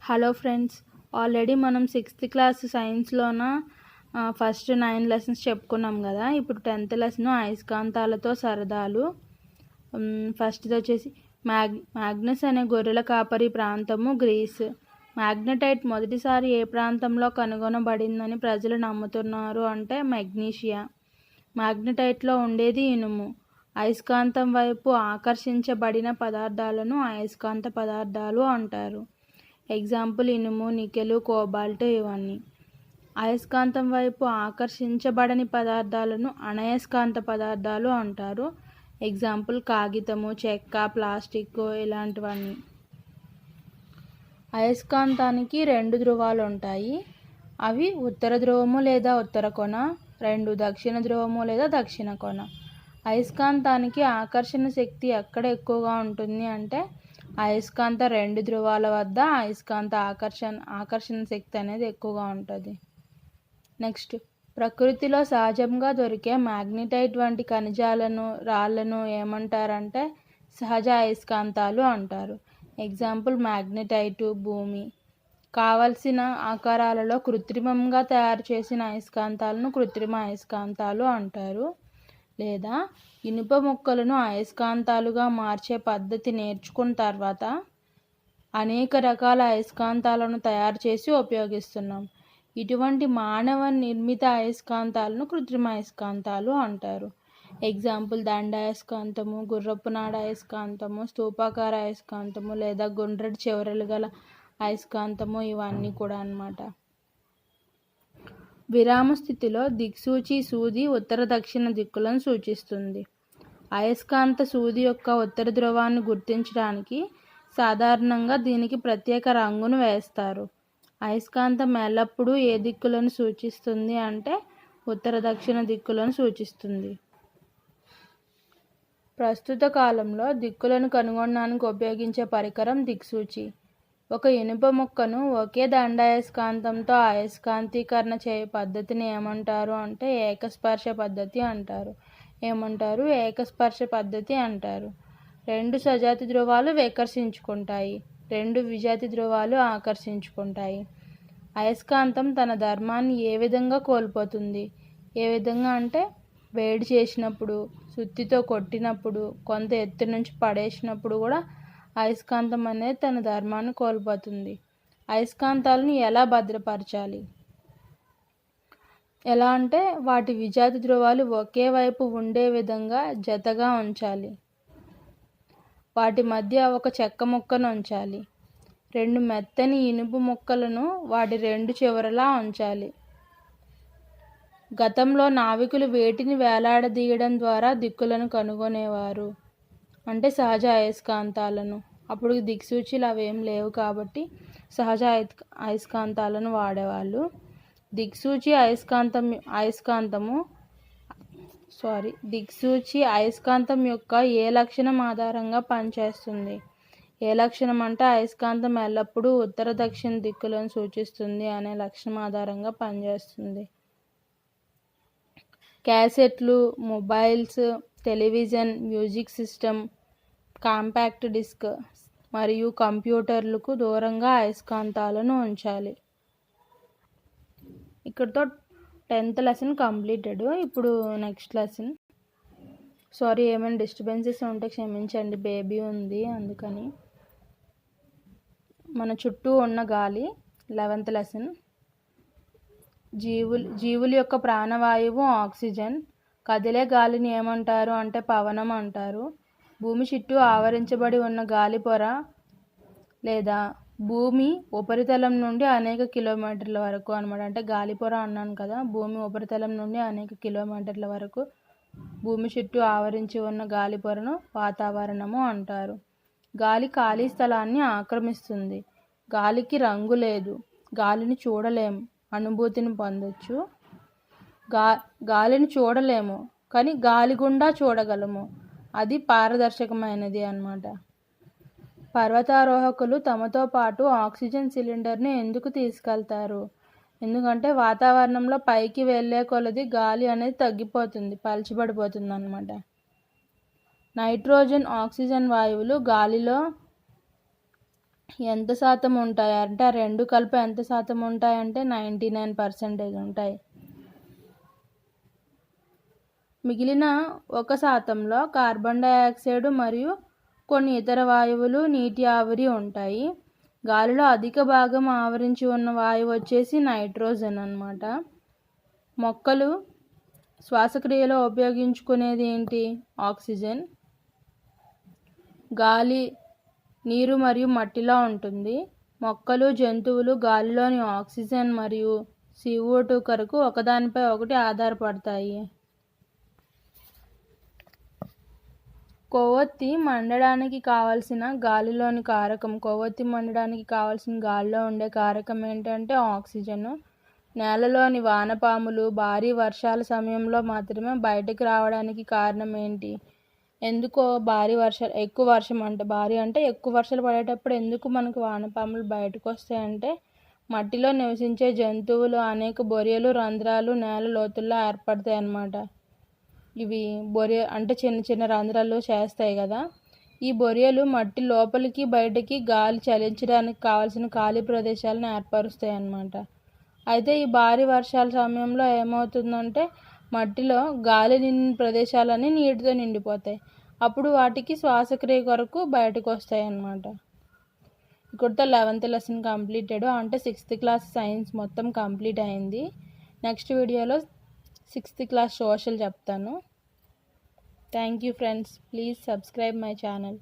Hello friends, already మనం 6th class సైన్స్లోన first 9 lessons చెప్పుకున్నాం కదా. ఇప్పుడు 10th లెసన్ అయస్కాంతాలతో సరదాలు. ఫస్ట్ది వచ్చేసి మ్యాగ్నస్ అనే గొర్రెల కాపరి ప్రాంతము గ్రీస్. మ్యాగ్నటైట్ మొదటిసారి ఏ ప్రాంతంలో కనుగొనబడిందని ప్రజలు నమ్ముతున్నారు అంటే మెగ్నీషియా. మ్యాగ్నటైట్లో ఉండేది ఇనుము. అయస్కాంతం వైపు ఆకర్షించబడిన పదార్థాలను అయస్కాంత పదార్థాలు అంటారు. ఎగ్జాంపుల్ ఇనుము, నికెలు, కోబాల్ట్ ఇవన్నీ. అయస్కాంతం వైపు ఆకర్షించబడని పదార్థాలను అనయస్కాంత పదార్థాలు అంటారు. ఎగ్జాంపుల్ కాగితము, చెక్క, ప్లాస్టిక్ ఇలాంటివన్నీ. అయస్కాంతానికి 2 ధ్రువాలు ఉంటాయి. అవి ఉత్తర ధ్రువము లేదా ఉత్తర కొన, 2 దక్షిణ ధ్రువము లేదా దక్షిణ కొన. అయస్కాంతానికి ఆకర్షణ శక్తి ఎక్కడ ఎక్కువగా ఉంటుంది అంటే అయస్కాంత 2 ధ్రువాల వద్ద అయస్కాంత ఆకర్షణ శక్తి అనేది ఎక్కువగా ఉంటుంది. నెక్స్ట్, ప్రకృతిలో సహజంగా దొరికే మ్యాగ్నటైట్ వంటి ఖనిజాలను, రాళ్లను ఏమంటారంటే సహజ అయస్కాంతాలు అంటారు. ఎగ్జాంపుల్ మ్యాగ్నటైటు, భూమి. కావలసిన ఆకారాలలో కృత్రిమంగా తయారు చేసిన అయస్కాంతాలను కృత్రిమ అయస్కాంతాలు అంటారు. లేదా ఇనుప ముక్కలను అయస్కాంతాలుగా మార్చే పద్ధతి నేర్చుకున్న తర్వాత అనేక రకాల అయస్కాంతాలను తయారు చేసి ఉపయోగిస్తున్నాం. ఇటువంటి మానవ నిర్మిత అయస్కాంతాలను కృత్రిమ అయస్కాంతాలు అంటారు. ఎగ్జాంపుల్ దండాయస్కాంతము, గుర్రపునాడ అయస్కాంతము, స్తూపాకార అయస్కాంతము లేదా గుండ్రటి చివరలు గల అయస్కాంతము ఇవన్నీ కూడా అన్నమాట. విరామ స్థితిలో దిక్సూచి సూది ఉత్తర దక్షిణ దిక్కులను సూచిస్తుంది. అయస్కాంత సూది యొక్క ఉత్తర ధ్రువాన్ని గుర్తించడానికి సాధారణంగా దీనికి ప్రత్యేక రంగును వేస్తారు. అయస్కాంతం ఎల్లప్పుడూ ఏ దిక్కులను సూచిస్తుంది అంటే ఉత్తర దక్షిణ దిక్కులను సూచిస్తుంది. ప్రస్తుత కాలంలో దిక్కులను కనుగొనడానికి ఉపయోగించే పరికరం దిక్సూచి. ఒక ఇనుప ముక్కను ఒకే దండాయస్కాంతంతో అయస్కాంతీకరణ చేయే పద్ధతిని ఏమంటారు అంటే ఏకస్పర్శ పద్ధతి అంటారు. ఏకస్పర్శ పద్ధతి అంటారు. 2 సజాతి ధ్రువాలు వికర్షించుకుంటాయి, 2 విజాతి ధ్రువాలు ఆకర్షించుకుంటాయి. అయస్కాంతం తన ధర్మాన్ని ఏ విధంగా కోల్పోతుంది? ఏ విధంగా అంటే వేడి చేసినప్పుడు, సుత్తితో కొట్టినప్పుడు, కొంత ఎత్తు నుంచి పడేసినప్పుడు కూడా అయస్కాంతం అనేది తన ధర్మాన్ని కోల్పోతుంది. అయస్కాంతాలను ఎలా భద్రపరచాలి? ఎలా అంటే వాటి విజాతి ధ్రువాలు ఒకే వైపు ఉండే విధంగా జతగా ఉంచాలి. వాటి మధ్య ఒక చెక్క ముక్కను ఉంచాలి. 2 మెత్తని ఇనుపు ముక్కలను వాటి 2 చివరలా ఉంచాలి. గతంలో నావికులు వేటిని వేలాడదీయడం ద్వారా దిక్కులను కనుగొనేవారు అంటే సహజ అయస్కాంతాలను. అప్పుడు దిక్సూచిలు అవేం లేవు కాబట్టి సహజ అయస్కాంతాలను వాడేవాళ్ళు. దిక్సూచి అయస్కాంతం యొక్క ఏ లక్షణం ఆధారంగా పనిచేస్తుంది? ఏ లక్షణం అంటే అయస్కాంతం ఎల్లప్పుడూ ఉత్తర దక్షిణ దిక్కులను సూచిస్తుంది అనే లక్షణం ఆధారంగా పనిచేస్తుంది. క్యాసెట్లు, mobiles, television, music system, compact disc మరియు కంప్యూటర్లకు దూరంగా అయస్కాంతాలను ఉంచాలి. ఇక్కడితో 10th లెసన్ కంప్లీటెడ్. ఇప్పుడు నెక్స్ట్ లెసన్. ఏమైనా డిస్టర్బెన్సెస్ ఉంటే క్షమించండి, బేబీ ఉంది అందుకని. మన చుట్టూ ఉన్న గాలి. 11th lesson. జీవుల యొక్క ప్రాణవాయువు ఆక్సిజన్. కదిలే గాలిని ఏమంటారు అంటే పవనం అంటారు. భూమి చుట్టూ ఆవరించబడి ఉన్న గాలి పొర లేదా భూమి ఉపరితలం నుండి అనేక కిలోమీటర్ల వరకు అనమాట. అంటే గాలిపొర అన్నాను కదా, భూమి ఉపరితలం నుండి అనేక కిలోమీటర్ల వరకు భూమి చుట్టూ ఆవరించి ఉన్న గాలిపొరను వాతావరణము అంటారు. గాలి ఖాళీ స్థలాన్ని ఆక్రమిస్తుంది. గాలికి రంగు లేదు. గాలిని చూడలేము, అనుభూతిని పొందొచ్చు. గాలిని చూడలేము కానీ గాలి గుండా చూడగలము. అది పారదర్శకమైనది అన్నమాట. పర్వతారోహకులు తమతో పాటు ఆక్సిజన్ సిలిండర్ని ఎందుకు తీసుకెళ్తారు? ఎందుకంటే వాతావరణంలో పైకి వెళ్ళే కొలది గాలి అనేది తగ్గిపోతుంది, పలచబడిపోతుంది అన్నమాట. నైట్రోజన్, ఆక్సిజన్ వాయువులు గాలిలో ఎంత శాతం ఉంటాయి అంటే ఆ రెండు కలిపి ఎంత శాతం ఉంటాయంటే 99% ఉంటాయి. మిగిలిన 1%లో కార్బన్ డయాక్సైడ్ మరియు కొన్ని ఇతర వాయువులు, నీటి ఆవిరి ఉంటాయి. గాలిలో అధిక భాగం ఆవరించి ఉన్న వాయువు వచ్చేసి నైట్రోజన్ అన్నమాట. మొక్కలు శ్వాసక్రియలో ఉపయోగించుకునేది ఏంటి? ఆక్సిజన్. గాలి నీరు మరియు మట్టిలో ఉంటుంది. మొక్కలు, జంతువులు గాలిలోని ఆక్సిజన్ మరియు CO2 కొరకు ఒకదానిపై ఒకటి ఆధారపడతాయి. కొవ్వొత్తి మండడానికి కావలసిన గాలిలోని కారకం. కొవ్వొత్తి మండడానికి కావలసిన గాలిలో ఉండే కారకం ఏంటంటే ఆక్సిజన్. నేలలోని వానపాములు భారీ వర్షాల సమయంలో మాత్రమే బయటకు రావడానికి కారణం ఏంటి? ఎందుకో ఎక్కువ వర్షాలు పడేటప్పుడు ఎందుకు మనకు వానపాములు బయటకు వస్తాయంటే మట్టిలో నివసించే జంతువులు అనేక బొరియలు, రంధ్రాలు నేల లోతుల్లో ఏర్పడతాయి అన్నమాట. ఇవి చిన్న చిన్న రంధ్రాలు చేస్తాయి కదా. ఈ బొరియలు మట్టి లోపలికి బయటకి గాలి చలించడానికి కావలసిన ఖాళీ ప్రదేశాలను ఏర్పరుస్తాయి అన్నమాట. అయితే ఈ భారీ వర్షాల సమయంలో ఏమవుతుందంటే మట్టిలో గాలి నిండిన ప్రదేశాలన్నీ నీటితో నిండిపోతాయి. అప్పుడు వాటికి శ్వాసక్రియ కొరకు బయటకు వస్తాయి అన్నమాట. ఇక్కడితో 11th లెసన్ కంప్లీటెడ్. అంటే 6th క్లాస్ సైన్స్ మొత్తం కంప్లీట్ అయింది. నెక్స్ట్ వీడియోలో 6th క్లాస్ సోషల్ చెప్తాను. Thank you friends. Please subscribe my channel.